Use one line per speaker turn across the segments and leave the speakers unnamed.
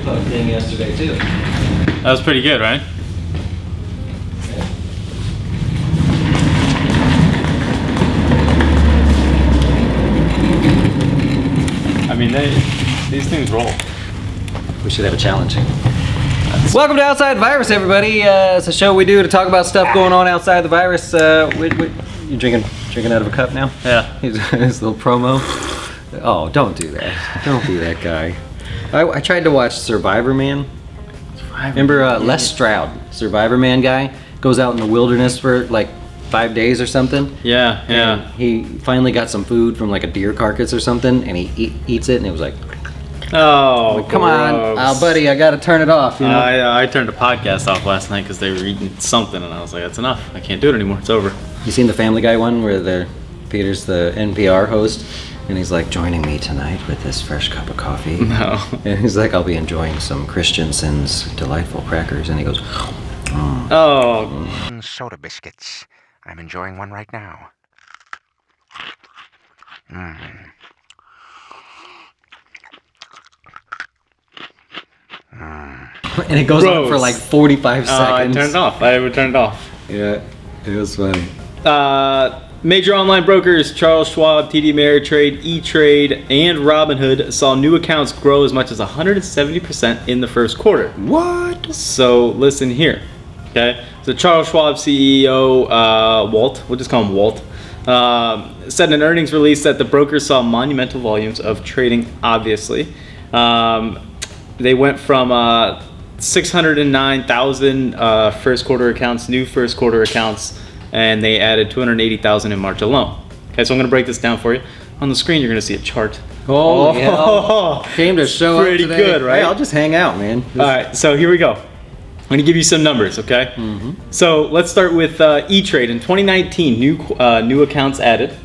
thing yesterday too.
That was pretty good, right? I mean, these things roll.
We should have a challenge. Welcome to Outside the Virus, everybody. It's a show we do to talk about stuff going on outside the virus. You drinking out of a cup now?
Yeah.
His little promo. Oh, don't do that. Don't be that guy. I tried to watch Survivor Man. Remember Les Stroud, Survivor Man guy, goes out in the wilderness for like 5 days or something.
Yeah, yeah.
And he finally got some food from like a deer carcass or something, and he eats it, and it was like,
oh,
like, come on, buddy, I got to turn it off. You know?
I turned the podcast off last night because they were eating something, and I was like, that's enough. I can't do it anymore. It's over.
You seen the Family Guy one where Peter's the NPR host, and he's like, joining me tonight with this fresh cup of coffee.
No.
And he's like, I'll be enjoying some Christensen's delightful crackers, and he goes,
Soda biscuits. I'm enjoying one right now.
and it goes on for like 45 seconds.
I turned it off. I would turn it off.
Yeah, it was funny.
Major online brokers Charles Schwab, TD Ameritrade, E-Trade, and Robinhood saw new accounts grow as much as 170% in the first quarter.
What?
So listen here, okay? So Charles Schwab CEO Walt, we'll just call him Walt, said in an earnings release that the brokers saw monumental volumes of trading. Obviously, they went from 609,000 first quarter accounts, new first quarter accounts, and they added 280,000 in March alone. Okay, so I'm going to break this down for you. On the screen, you're going to see a chart.
Oh, yeah. Came to show up
pretty
today.
Good, right?
Hey, I'll just hang out, man.
All right, so here we go. I'm going to give you some numbers, okay?
Mm-hmm.
So let's start with E-Trade. In 2019, new accounts added.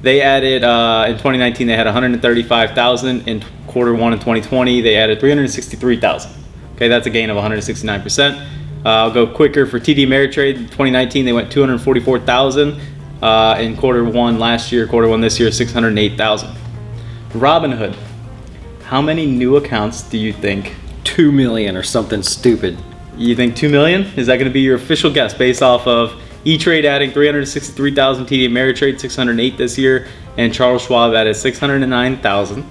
They added, in 2019, they had 135,000. In quarter one of 2020, they added 363,000. Okay, that's a gain of 169%. I'll go quicker for TD Ameritrade. In 2019, they went 244,000. In quarter one last year, quarter one this year, 608,000. Robinhood, how many new accounts do you think?
2 million or something stupid.
You think 2 million? Is that going to be your official guess based off of E-Trade adding 363,000, TD Ameritrade 608 this year, and Charles Schwab added 609,000?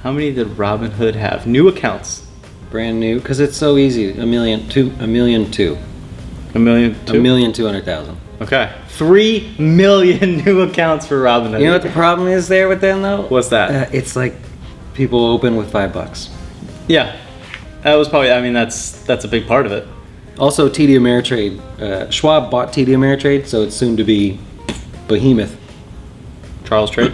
How many did Robinhood have? New accounts.
Brand new, because it's so easy. 1,200,000. 1,200,000.
Okay. 3 million new accounts for Robinhood.
You know what the problem is there with them though?
What's that?
It's like people open with $5.
Yeah. That was probably, I mean, that's a big part of it.
Also, TD Ameritrade. Schwab bought TD Ameritrade, so it's soon to be Behemoth.
Charles Trade?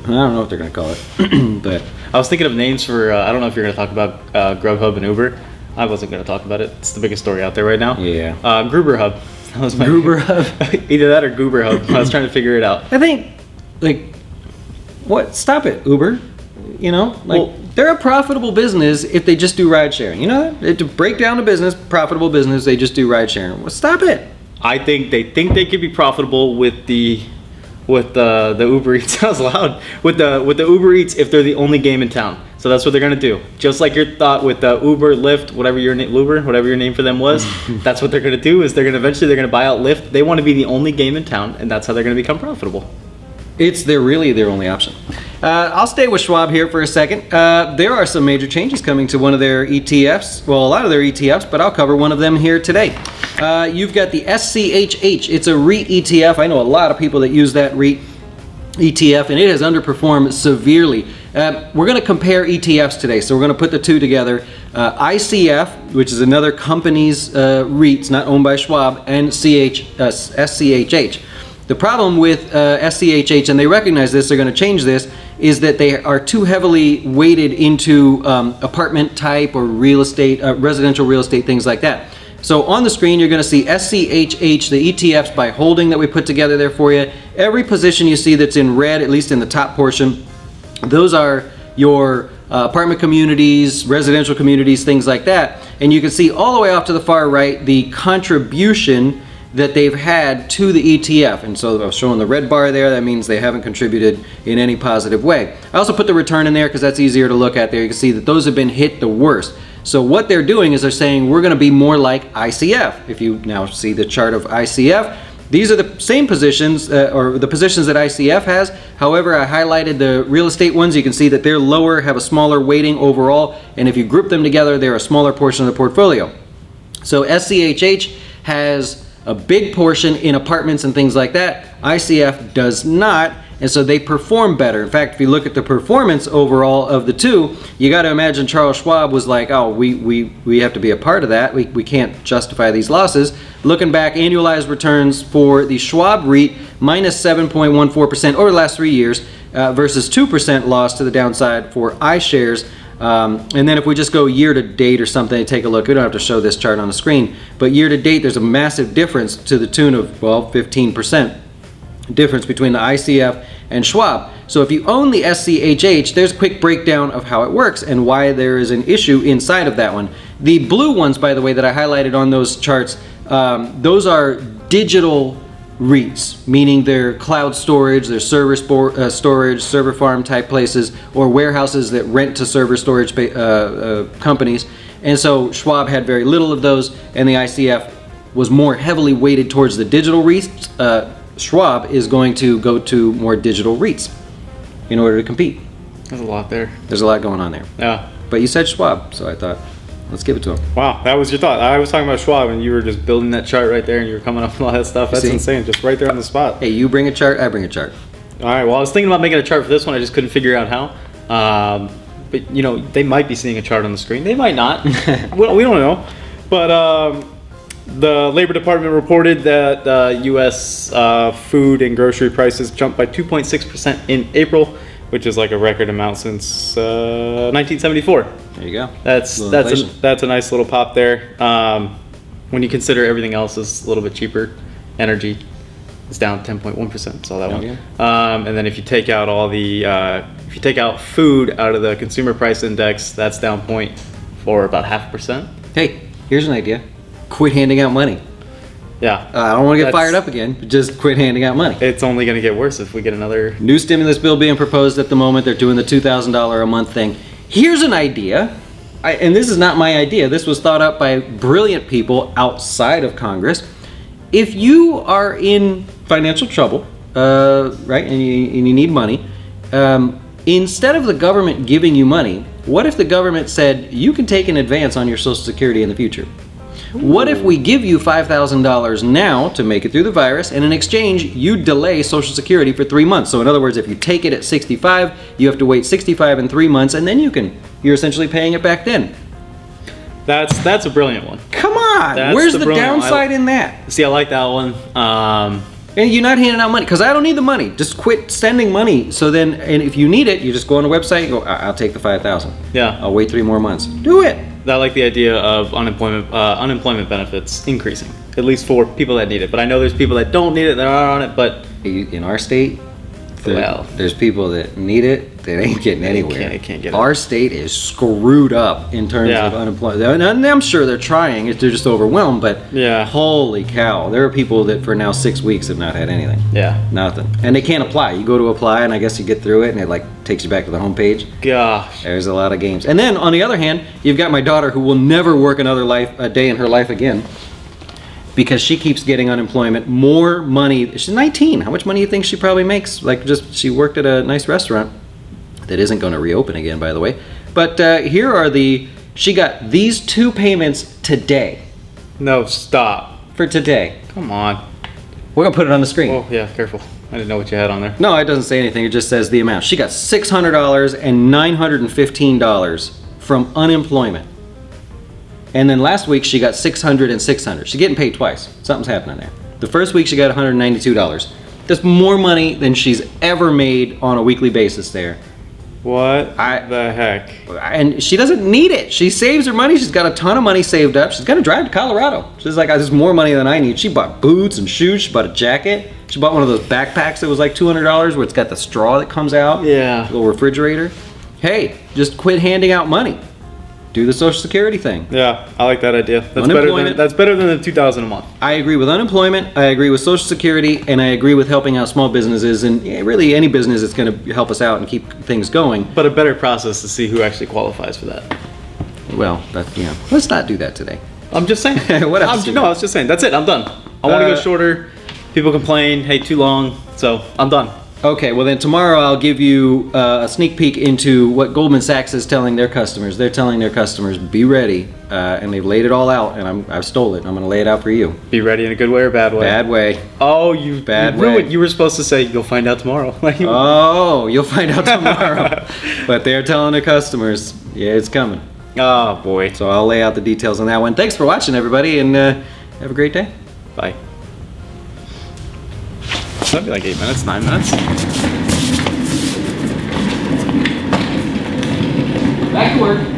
I don't know what they're going to call it, but
I was thinking of names for, I don't know if you're going to talk about Grubhub and Uber. I wasn't going to talk about it. It's the biggest story out there right now.
Yeah.
Gruber Hub. That was my
Gruber Hub?
Either that or Goober Hub. I was trying to figure it out.
I think, like, what? Stop it, Uber. You know? Like, well, they're a profitable business if they just do ride sharing. You know that? To break down a business, profitable business, they just do ride sharing. Well, stop it.
I think they could be profitable with the Uber Eats. That was loud. With the Uber Eats if they're the only game in town. So that's what they're gonna do. Just like your thought with the Uber, Lyft, whatever your name for them was. That's what they're gonna do. Is they're gonna buy out Lyft. They want to be the only game in town, and that's how they're gonna become profitable.
They're really their only option. I'll stay with Schwab here for a second. There are some major changes coming to one of their ETFs. Well, a lot of their ETFs, but I'll cover one of them here today. You've got the SCHH. It's a REIT ETF. I know a lot of people that use that REIT ETF, and it has underperformed severely. We're going to compare ETFs today, so we're going to put the two together. ICF, which is another company's REITs, not owned by Schwab, and SCHH. The problem with SCHH, and they recognize this, they're going to change this, is that they are too heavily weighted into apartment type or real estate, residential real estate, things like that. So on the screen, you're going to see SCHH, the ETFs by holding that we put together there for you. Every position you see that's in red, at least in the top portion, those are your apartment communities, residential communities, things like that. And you can see all the way off to the far right the contribution that they've had to the ETF. And so I was showing the red bar there. That means they haven't contributed in any positive way. I also put the return in there because that's easier to look at there. You can see that those have been hit the worst. So what they're doing is they're saying we're going to be more like ICF. If you now see the chart of ICF, these are the same positions, or the positions that ICF has. However, I highlighted the real estate ones. You can see that they're lower, have a smaller weighting overall, and if you group them together, they're a smaller portion of the portfolio. So SCHH has a big portion in apartments and things like that. ICF does not, and so they perform better. In fact, if you look at the performance overall of the two, you got to imagine Charles Schwab was like, oh, we have to be a part of that. We can't justify these losses. Looking back, annualized returns for the Schwab REIT minus 7.14% over the last 3 years versus 2% loss to the downside for iShares. And then if we just go year to date or something and take a look, we don't have to show this chart on the screen, but year to date there's a massive difference to the tune of, well, 15% difference between the ICF and Schwab. So if you own the SCHH, there's a quick breakdown of how it works and why there is an issue inside of that one. The blue ones, by the way, that I highlighted on those charts, those are digital REITs, meaning they're cloud storage, they're server storage, server farm type places, or warehouses that rent to server storage companies. And so Schwab had very little of those, and the ICF was more heavily weighted towards the digital REITs. Schwab is going to go to more digital REITs in order to compete.
There's a lot there.
There's a lot going on there.
Yeah.
But you said Schwab, so I thought, let's give it to him.
Wow, that was your thought. I was talking about Schwab, and you were just building that chart right there, and you were coming up with all that stuff. That's insane, just right there on the spot.
Hey, you bring a chart, I bring a chart.
All right, well, I was thinking about making a chart for this one. I just couldn't figure out how. But, you know, they might be seeing a chart on the screen. They might not. we don't know. But the Labor Department reported that U.S. Food and grocery prices jumped by 2.6% in April, which is like a record amount since 1974.
There you go.
That's a nice little pop there. When you consider everything else is a little bit cheaper, energy is down 10.1%. Saw that one.
Yeah.
And then if you take out all the if you take out food out of the consumer price index, that's down about 0.5%.
Hey, here's an idea. Quit handing out money.
Yeah.
I don't want to get fired up again, but just quit handing out money.
It's only going to get worse if we get another
new stimulus bill being proposed at the moment. They're doing the $2,000 a month thing. Here's an idea, and this is not my idea. This was thought up by brilliant people outside of Congress. If you are in financial trouble, right, and you need money, instead of the government giving you money, what if the government said you can take an advance on your Social Security in the future? What if we give you $5,000 now to make it through the virus, and in exchange, you delay Social Security for 3 months? So in other words, if you take it at 65, you have to wait 65 and 3 months, and then you're essentially paying it back then.
That's a brilliant one.
Come on, where's the downside in that?
See, I like that one.
And you're not handing out money, because I don't need the money. Just quit sending money. So then, and if you need it, you just go on the website and go, I'll take the $5,000.
Yeah.
I'll wait 3 more months. Do it.
I like the idea of unemployment benefits increasing, at least for people that need it. But I know there's people that don't need it, that are on it, but
in our state, there's people that need it that ain't getting anywhere.
They can't get it.
Our state is screwed up in terms of unemployment. And I'm sure they're trying. They're just overwhelmed. But holy cow, there are people that for now 6 weeks have not had anything.
Yeah.
Nothing. And they can't apply. You go to apply, and I guess you get through it, and it like takes you back to the home page.
Gosh.
There's a lot of games. And then on the other hand, you've got my daughter who will never work a day in her life again, because she keeps getting unemployment, more money. She's 19. How much money do you think she probably makes? Like, just she worked at a nice restaurant that isn't going to reopen again, by the way. But she got these 2 payments today.
No, stop.
For today.
Come on.
We're going to put it on the screen.
Oh, yeah, careful. I didn't know what you had on there.
No, it doesn't say anything. It just says the amount. She got $600 and $915 from unemployment. And then last week she got $600 and $600. She's getting paid twice. Something's happening there. The first week she got $192. That's more money than she's ever made on a weekly basis there.
What the heck?
And she doesn't need it. She saves her money. She's got a ton of money saved up. She's going to drive to Colorado. She's like, there's more money than I need. She bought boots and shoes. She bought a jacket. She bought one of those backpacks that was like $200 where it's got the straw that comes out.
Yeah.
A little refrigerator. Hey, just quit handing out money. do the Social Security thing.
Yeah, I like that idea.
Unemployment.
That's better than the $2,000 a month.
I agree with unemployment, I agree with Social Security, and I agree with helping out small businesses and really any business that's going to help us out and keep things going.
But a better process to see who actually qualifies for that.
Well, let's not do that today.
I'm just saying.
What else?
No, I was just saying. That's it. I'm done. I want to go shorter. People complain, hey, too long. So I'm done.
Okay, well then tomorrow I'll give you a sneak peek into what Goldman Sachs is telling their customers. They're telling their customers, be ready, and they've laid it all out, and I've stole it. I'm going to lay it out for you.
Be ready in a good way or bad way?
Bad way.
Oh, you
Bad
ruined.
way.
You were supposed to say you'll find out tomorrow.
Oh, you'll find out tomorrow. But they're telling their customers, yeah, it's coming.
Oh boy.
So I'll lay out the details on that one. Thanks for watching, everybody, and have a great day.
Bye. That'd be like 8 minutes, 9 minutes.
Back to work.